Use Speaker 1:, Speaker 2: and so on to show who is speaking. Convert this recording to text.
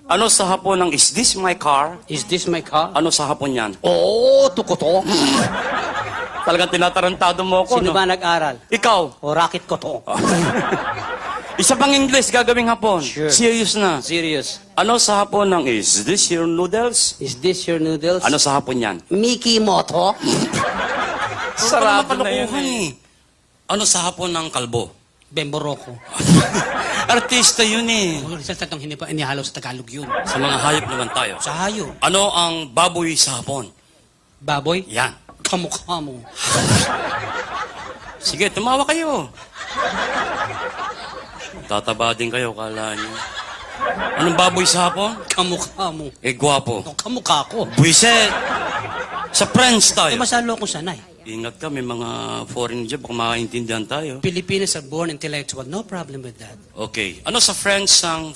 Speaker 1: Ano sa hapon ng is this my car?
Speaker 2: Is this my car?
Speaker 1: Ano sa hapon yan?
Speaker 2: Oo, tukoto.
Speaker 1: Talagang tinatarantado mo ako,
Speaker 2: Sino
Speaker 1: no?
Speaker 2: ba nag-aral?
Speaker 1: Ikaw.
Speaker 2: O racket ko to.
Speaker 1: Isa pang English gagawing hapon.
Speaker 2: Sure.
Speaker 1: Serious na.
Speaker 2: Serious.
Speaker 1: Ano sa hapon ng is this your noodles?
Speaker 2: Is this your noodles?
Speaker 1: Ano sa hapon yan?
Speaker 2: Mickey Moto?
Speaker 1: Sarado na yun eh. Ano sa hapon ng kalbo?
Speaker 2: Bemboroko.
Speaker 1: Artista yun eh.
Speaker 2: Sa tatong inihalo sa Tagalog yun.
Speaker 1: Sa mga hayop naman tayo.
Speaker 2: Sa hayo.
Speaker 1: Ano ang baboy sa hapon?
Speaker 2: Baboy?
Speaker 1: Yan.
Speaker 2: Kamukha mo.
Speaker 1: Sige, tumawa kayo. Tataba din kayo, kala nyo. Anong baboy sa hapon?
Speaker 2: Kamukha mo.
Speaker 1: Eh, gwapo.
Speaker 2: O, kamukha ko.
Speaker 1: Buiset! Sa French tayo.
Speaker 2: Masalo ko sanay.
Speaker 1: Ingat ka, may mga foreign job, baka makaintindihan tayo.
Speaker 2: Filipinos are born intellectual. No problem with that.
Speaker 1: Okay. Ano sa French ang